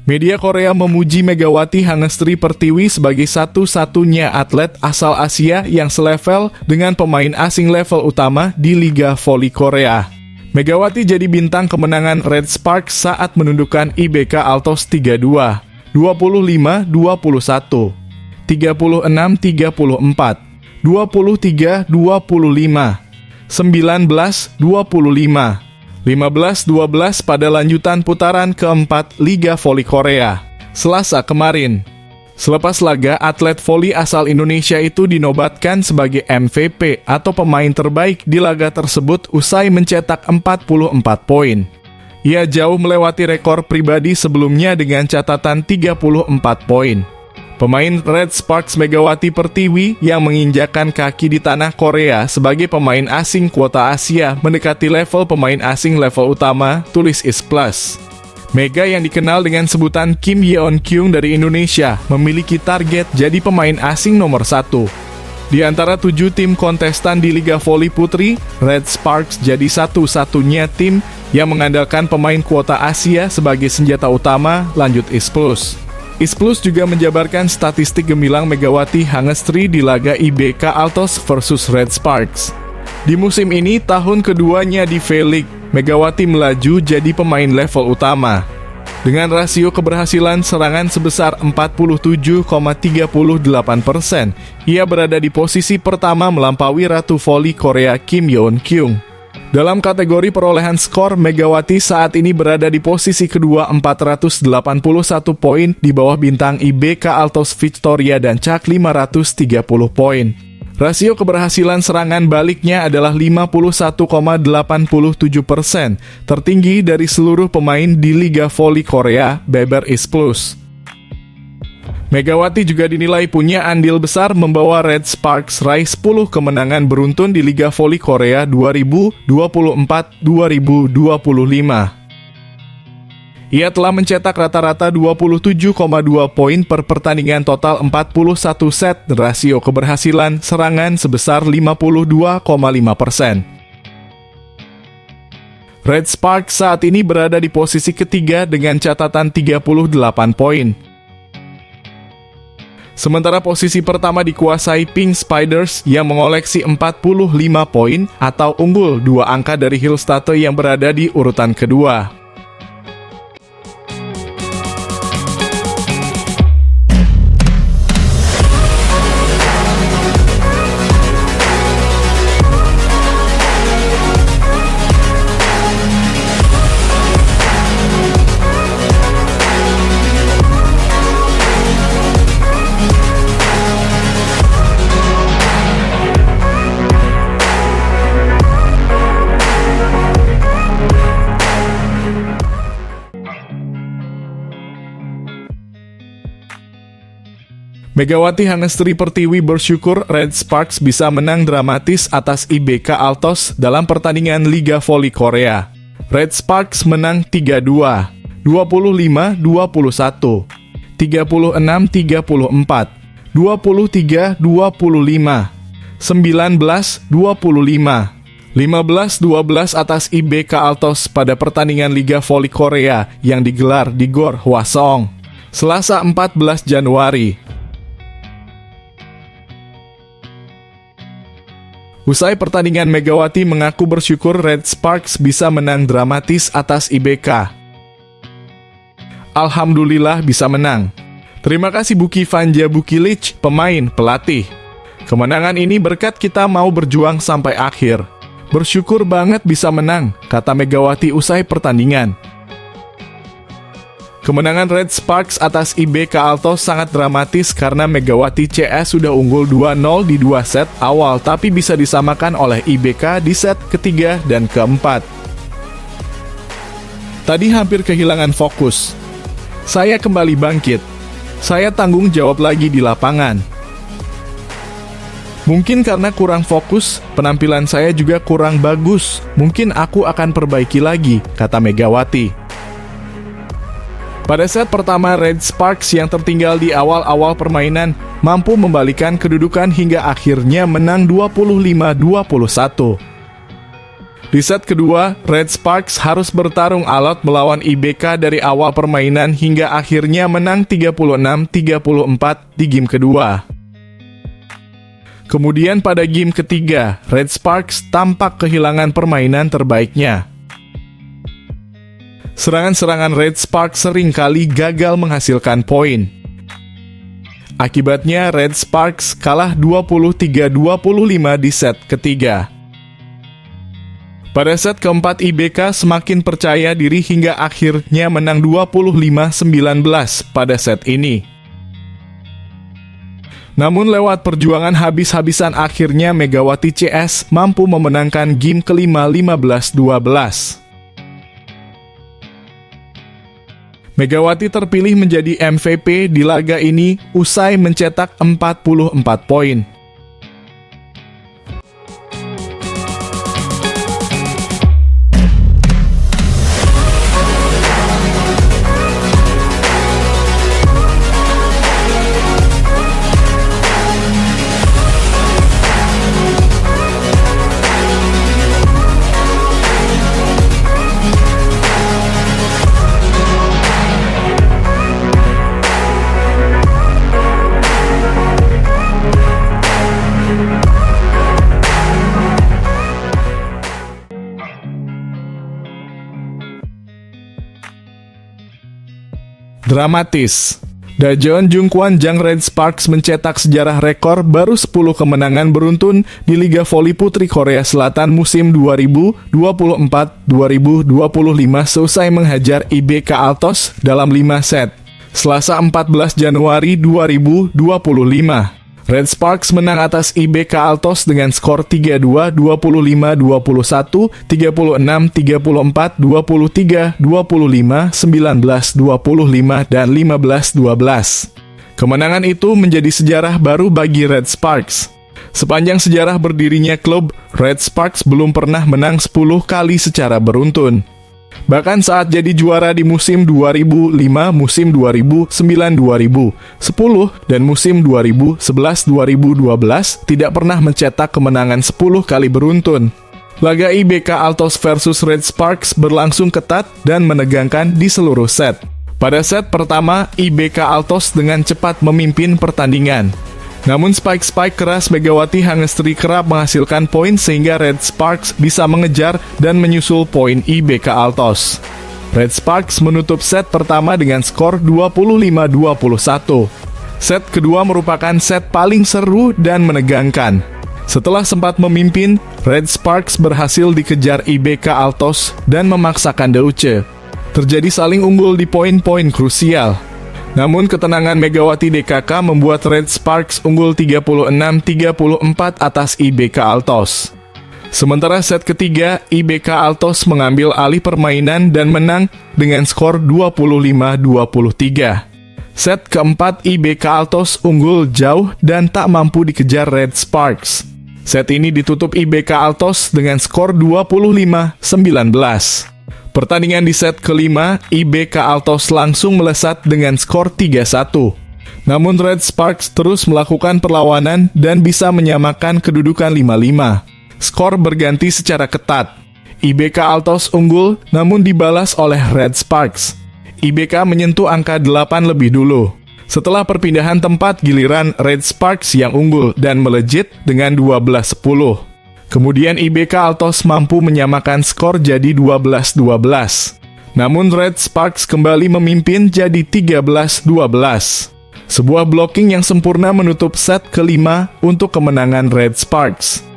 Media Korea memuji Megawati Hangestri Pertiwi sebagai satu-satunya atlet asal Asia yang selevel dengan pemain asing level utama di Liga Voli Korea. Megawati jadi bintang kemenangan Red Sparks saat menundukkan IBK Altos 3-2, 25-21, 36-34, 23-25, 19-25, 15-12 pada lanjutan putaran keempat Liga Voli Korea, Selasa kemarin. Selepas laga, atlet voli asal Indonesia itu dinobatkan sebagai MVP atau pemain terbaik di laga tersebut usai mencetak 44 poin. Ia jauh melewati rekor pribadi sebelumnya dengan catatan 34 poin. Pemain Red Sparks Megawati Pertiwi yang menginjakkan kaki di tanah Korea sebagai pemain asing kuota Asia mendekati level pemain asing level utama, tulis Is Plus. Mega yang dikenal dengan sebutan Kim Yeon Kyung dari Indonesia memiliki target jadi pemain asing nomor 1. Di antara 7 tim kontestan di Liga Voli Putri, Red Sparks jadi satu-satunya tim yang mengandalkan pemain kuota Asia sebagai senjata utama, lanjut Is Plus. Is Plus juga menjabarkan statistik gemilang Megawati Hangestri di laga IBK Altos versus Red Sparks. Di musim ini, tahun keduanya di V-League, Megawati melaju jadi pemain level utama. Dengan rasio keberhasilan serangan sebesar 47,38%, ia berada di posisi pertama melampaui Ratu Voli Korea Kim Yeon Kyung. Dalam kategori perolehan skor, Megawati saat ini berada di posisi kedua 481 poin di bawah bintang IBK Altos Victoria dan Cak 530 poin. Rasio keberhasilan serangan baliknya adalah 51,87%, tertinggi dari seluruh pemain di Liga Voli Korea, beber Is Plus. Megawati juga dinilai punya andil besar membawa Red Sparks raih 10 kemenangan beruntun di Liga Voli Korea 2024-2025. Ia telah mencetak rata-rata 27,2 poin per pertandingan total 41 set, rasio keberhasilan serangan sebesar 52,5%. Red Sparks saat ini berada di posisi ketiga dengan catatan 38 poin. Sementara posisi pertama dikuasai Pink Spiders yang mengoleksi 45 poin atau unggul 2 angka dari Hillstate yang berada di urutan kedua. Megawati Hangestri Pertiwi bersyukur Red Sparks bisa menang dramatis atas IBK Altos dalam pertandingan Liga Voli Korea. Red Sparks menang 3-2, 25-21, 36-34, 23-25, 19-25, 15-12 atas IBK Altos pada pertandingan Liga Voli Korea yang digelar di Gor Hwaseong, Selasa 14 Januari. Usai pertandingan, Megawati mengaku bersyukur Red Sparks bisa menang dramatis atas IBK. Alhamdulillah bisa menang. Terima kasih Buki Vanja Bukilic, pemain, pelatih. Kemenangan ini berkat kita mau berjuang sampai akhir. Bersyukur banget bisa menang, kata Megawati usai pertandingan. Kemenangan Red Sparks atas IBK Altos sangat dramatis karena Megawati CS sudah unggul 2-0 di 2 set awal tapi bisa disamakan oleh IBK di set ketiga dan keempat. Tadi hampir kehilangan fokus. Saya kembali bangkit. Saya tanggung jawab lagi di lapangan. Mungkin karena kurang fokus, penampilan saya juga kurang bagus. Mungkin aku akan perbaiki lagi, kata Megawati. Pada set pertama, Red Sparks yang tertinggal di awal-awal permainan mampu membalikan kedudukan hingga akhirnya menang 25-21. Di set kedua, Red Sparks harus bertarung alot melawan IBK dari awal permainan hingga akhirnya menang 36-34 di game kedua. Kemudian pada game ketiga, Red Sparks tampak kehilangan permainan terbaiknya. Serangan-serangan Red Sparks seringkali gagal menghasilkan poin. Akibatnya Red Sparks kalah 23-25 di set ketiga. Pada set keempat, IBK semakin percaya diri hingga akhirnya menang 25-19 pada set ini. Namun lewat perjuangan habis-habisan akhirnya Megawati CS mampu memenangkan game kelima 15-12. Megawati terpilih menjadi MVP di laga ini usai mencetak 44 poin. Dramatis. Dajeon Jungkwan Jang Red Sparks mencetak sejarah rekor baru 10 kemenangan beruntun di Liga Voli Putri Korea Selatan musim 2024-2025 seusai menghajar IBK Altos dalam 5 set. Selasa 14 Januari 2025. Red Sparks menang atas IBK Altos dengan skor 3-2, 25-21, 36-34, 23-25, 19-25, dan 15-12. Kemenangan itu menjadi sejarah baru bagi Red Sparks. Sepanjang sejarah berdirinya klub, Red Sparks belum pernah menang 10 kali secara beruntun. Bahkan saat jadi juara di musim 2005, musim 2009-2010, dan musim 2011-2012 tidak pernah mencetak kemenangan 10 kali beruntun. Laga IBK Altos versus Red Sparks berlangsung ketat dan menegangkan di seluruh set. Pada set pertama, IBK Altos dengan cepat memimpin pertandingan. Namun spike-spike keras Megawati Hangestri kerap menghasilkan poin sehingga Red Sparks bisa mengejar dan menyusul poin IBK Altos. Red Sparks menutup set pertama dengan skor 25-21. Set kedua merupakan set paling seru dan menegangkan. Setelah sempat memimpin, Red Sparks berhasil dikejar IBK Altos dan memaksakan DUC. Terjadi saling unggul di poin-poin krusial. Namun ketenangan Megawati DKK membuat Red Sparks unggul 36-34 atas IBK Altos. Sementara set ketiga, IBK Altos mengambil alih permainan dan menang dengan skor 25-23. Set keempat, IBK Altos unggul jauh dan tak mampu dikejar Red Sparks. Set ini ditutup IBK Altos dengan skor 25-19. Pertandingan di set kelima, IBK Altos langsung melesat dengan skor 3-1. Namun Red Sparks terus melakukan perlawanan dan bisa menyamakan kedudukan 5-5. Skor berganti secara ketat. IBK Altos unggul namun dibalas oleh Red Sparks. IBK menyentuh angka 8 lebih dulu. Setelah perpindahan tempat, giliran Red Sparks yang unggul dan melejit dengan 12-10. Kemudian IBK Altos mampu menyamakan skor jadi 12-12. Namun Red Sparks kembali memimpin jadi 13-12. Sebuah blocking yang sempurna menutup set kelima untuk kemenangan Red Sparks.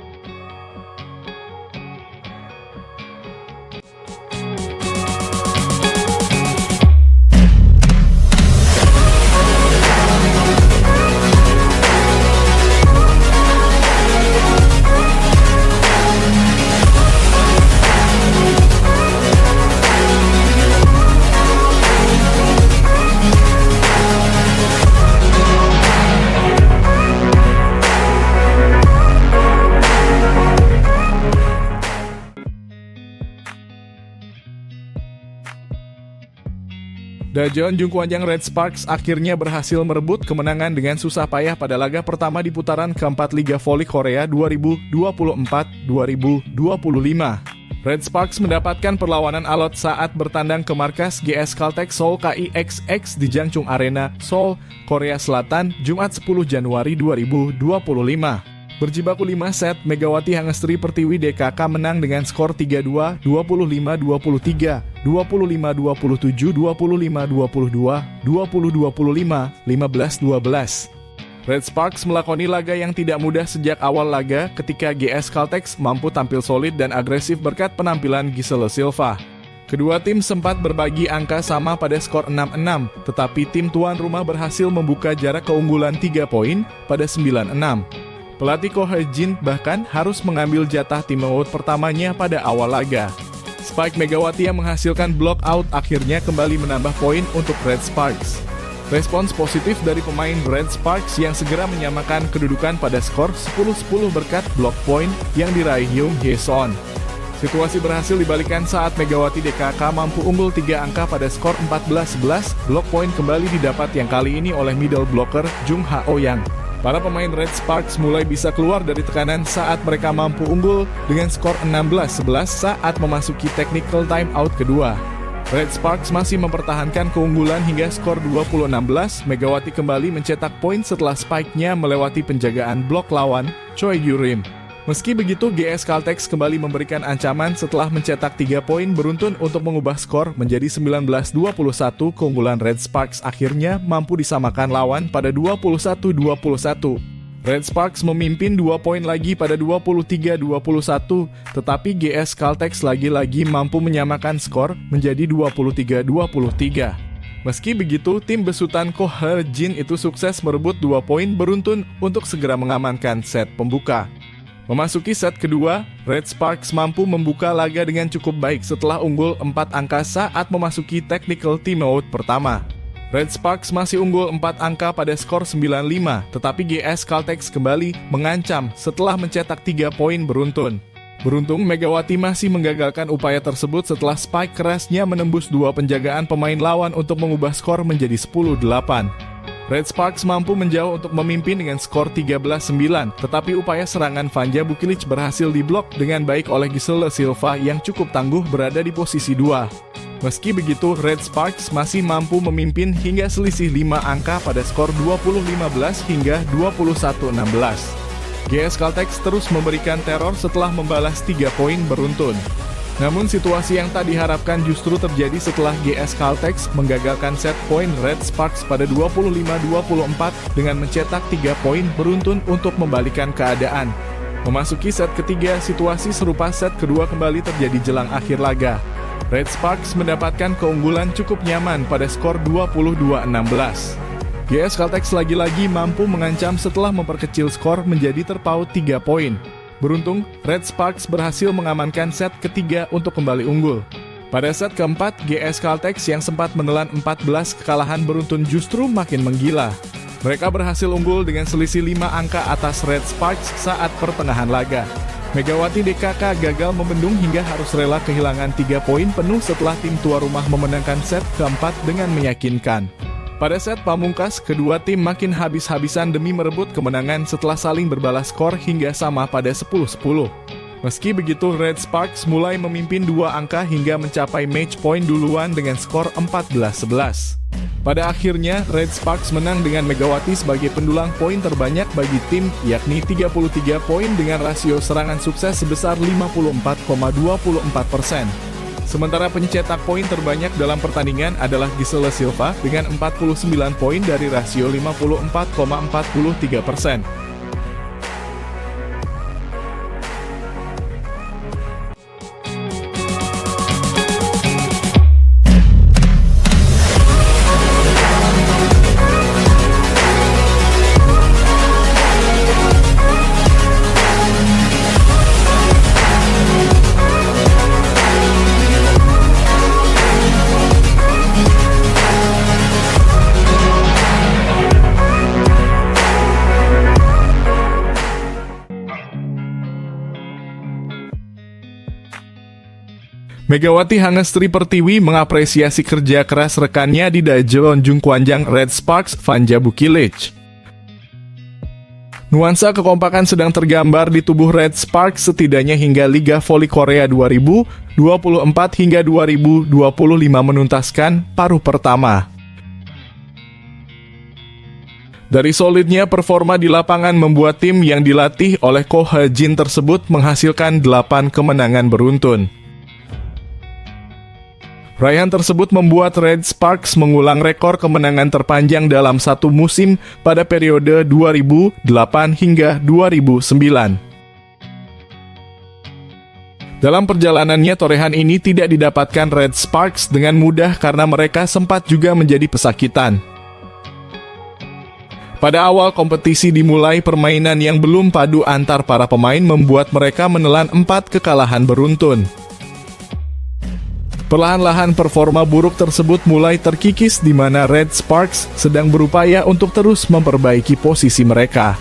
Dajeon Jungkwan Jang Red Sparks akhirnya berhasil merebut kemenangan dengan susah payah pada laga pertama di putaran keempat Liga Voli Korea 2024-2025. Red Sparks mendapatkan perlawanan alot saat bertandang ke markas GS Caltech Seoul KIXX di Jangchung Arena, Seoul, Korea Selatan, Jumat 10 Januari 2025. Berjibaku 5 set, Megawati Hangestri Pertiwi DKK menang dengan skor 3-2, 25-23, 25-27, 25-22, 20-25, 15-12. Red Sparks melakoni laga yang tidak mudah sejak awal laga ketika GS Caltech mampu tampil solid dan agresif berkat penampilan Giselle Silva. Kedua tim sempat berbagi angka sama pada skor 6-6, tetapi tim tuan rumah berhasil membuka jarak keunggulan 3 poin pada 9-6. Pelatih Ko He-jin bahkan harus mengambil jatah tim out pertamanya pada awal laga. Spike Megawati yang menghasilkan block out akhirnya kembali menambah poin untuk Red Sparks. Respons positif dari pemain Red Sparks yang segera menyamakan kedudukan pada skor 10-10 berkat block point yang diraih Young Hye-son. Situasi berhasil dibalikan saat Megawati DKK mampu unggul 3 angka pada skor 14-11, block point kembali didapat yang kali ini oleh middle blocker Jung Ha-oyang. Para pemain Red Sparks mulai bisa keluar dari tekanan saat mereka mampu unggul dengan skor 16-11 saat memasuki technical timeout kedua. Red Sparks masih mempertahankan keunggulan hingga skor 20-16, Megawati kembali mencetak poin setelah spike-nya melewati penjagaan blok lawan, Choi Gyu-rim. Meski begitu, GS Caltech kembali memberikan ancaman setelah mencetak 3 poin beruntun untuk mengubah skor menjadi 19-21. Keunggulan Red Sparks akhirnya mampu disamakan lawan pada 21-21. Red Sparks memimpin 2 poin lagi pada 23-21, tetapi GS Caltech lagi-lagi mampu menyamakan skor menjadi 23-23. Meski begitu, tim besutan Ko He-jin itu sukses merebut 2 poin beruntun untuk segera mengamankan set pembuka. Memasuki set kedua, Red Sparks mampu membuka laga dengan cukup baik setelah unggul 4 angka saat memasuki technical timeout pertama. Red Sparks masih unggul 4 angka pada skor 9-5, tetapi GS Caltech kembali mengancam setelah mencetak 3 poin beruntun. Beruntung, Megawati masih menggagalkan upaya tersebut setelah spike kerasnya menembus 2 penjagaan pemain lawan untuk mengubah skor menjadi 10-8. Red Sparks mampu menjauh untuk memimpin dengan skor 13-9, tetapi upaya serangan Vanja Bukilic berhasil diblok dengan baik oleh Giselle Silva yang cukup tangguh berada di posisi 2. Meski begitu, Red Sparks masih mampu memimpin hingga selisih 5 angka pada skor 20-15 hingga 21-16. GS Caltech terus memberikan teror setelah membalas 3 poin beruntun. Namun situasi yang tak diharapkan justru terjadi setelah GS Caltech menggagalkan set poin Red Sparks pada 25-24 dengan mencetak 3 poin beruntun untuk membalikan keadaan. Memasuki set ketiga, situasi serupa set kedua kembali terjadi jelang akhir laga. Red Sparks mendapatkan keunggulan cukup nyaman pada skor 22-16. GS Caltech lagi-lagi mampu mengancam setelah memperkecil skor menjadi terpaut 3 poin. Beruntung, Red Sparks berhasil mengamankan set ketiga untuk kembali unggul. Pada set keempat, GS Caltech yang sempat menelan 14 kekalahan beruntun justru makin menggila. Mereka berhasil unggul dengan selisih 5 angka atas Red Sparks saat pertengahan laga. Megawati DKK gagal membendung hingga harus rela kehilangan 3 poin penuh setelah tim tua rumah memenangkan set keempat dengan meyakinkan. Pada set pamungkas, kedua tim makin habis-habisan demi merebut kemenangan setelah saling berbalas skor hingga sama pada 10-10. Meski begitu, Red Sparks mulai memimpin 2 angka hingga mencapai match point duluan dengan skor 14-11. Pada akhirnya, Red Sparks menang dengan Megawati sebagai pendulang poin terbanyak bagi tim, yakni 33 poin dengan rasio serangan sukses sebesar 54,24%. Sementara pencetak poin terbanyak dalam pertandingan adalah Giselle Silva dengan 49 poin dari rasio 54,43%. Megawati Hangestri Pertiwi mengapresiasi kerja keras rekannya di Daejeon Jungkwanjang Red Sparks, Vanja Bukilic. Nuansa kekompakan sedang tergambar di tubuh Red Sparks setidaknya hingga Liga Voli Korea 2024 hingga 2025 menuntaskan paruh pertama. Dari solidnya performa di lapangan membuat tim yang dilatih oleh Ko Ha-jin tersebut menghasilkan 8 kemenangan beruntun. Raihan tersebut membuat Red Sparks mengulang rekor kemenangan terpanjang dalam satu musim pada periode 2008 hingga 2009. Dalam perjalanannya, torehan ini tidak didapatkan Red Sparks dengan mudah karena mereka sempat juga menjadi pesakitan. Pada awal kompetisi dimulai, permainan yang belum padu antar para pemain membuat mereka menelan 4 kekalahan beruntun. Perlahan-lahan performa buruk tersebut mulai terkikis di mana Red Sparks sedang berupaya untuk terus memperbaiki posisi mereka.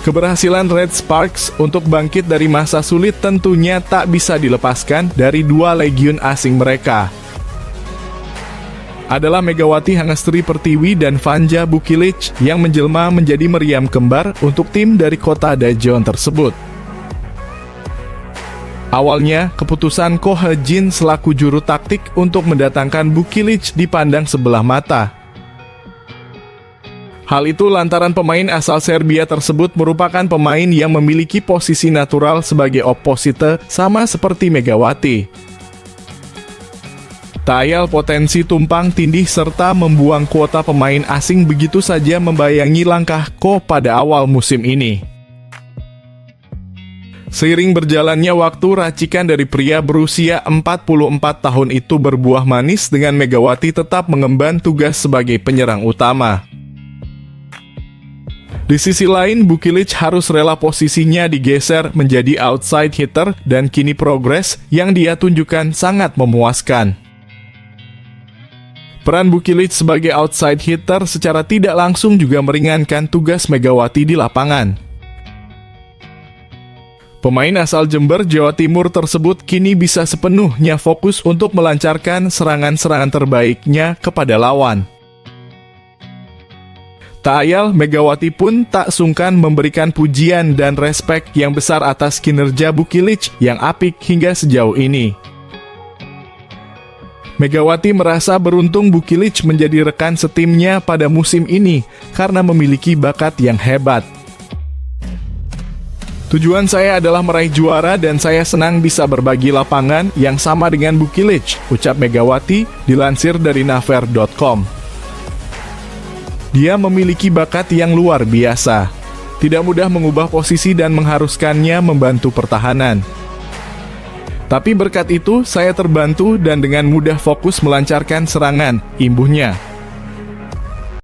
Keberhasilan Red Sparks untuk bangkit dari masa sulit tentunya tak bisa dilepaskan dari 2 legiun asing mereka. Adalah Megawati Hangestri Pertiwi dan Vanja Bukilic yang menjelma menjadi meriam kembar untuk tim dari kota Daejeon tersebut. Awalnya, keputusan Ko Ha-jin selaku juru taktik untuk mendatangkan Bukilic dipandang sebelah mata. Hal itu lantaran pemain asal Serbia tersebut merupakan pemain yang memiliki posisi natural sebagai oposite sama seperti Megawati. Tak ayal potensi tumpang tindih serta membuang kuota pemain asing begitu saja membayangi langkah Ko pada awal musim ini. Seiring berjalannya waktu, racikan dari pria berusia 44 tahun itu berbuah manis dengan Megawati tetap mengemban tugas sebagai penyerang utama. Di sisi lain, Bukilic harus rela posisinya digeser menjadi outside hitter dan kini progres yang dia tunjukkan sangat memuaskan. Peran Bukilic sebagai outside hitter secara tidak langsung juga meringankan tugas Megawati di lapangan. Pemain asal Jember, Jawa Timur tersebut kini bisa sepenuhnya fokus untuk melancarkan serangan-serangan terbaiknya kepada lawan. Tak ayal, Megawati pun tak sungkan memberikan pujian dan respek yang besar atas kinerja Bukilic yang apik hingga sejauh ini. Megawati merasa beruntung Bukilic menjadi rekan setimnya pada musim ini karena memiliki bakat yang hebat. Tujuan saya adalah meraih juara dan saya senang bisa berbagi lapangan yang sama dengan Bukilic, ucap Megawati dilansir dari naver.com. Dia memiliki bakat yang luar biasa. Tidak mudah mengubah posisi dan mengharuskannya membantu pertahanan. Tapi berkat itu, saya terbantu dan dengan mudah fokus melancarkan serangan, imbuhnya.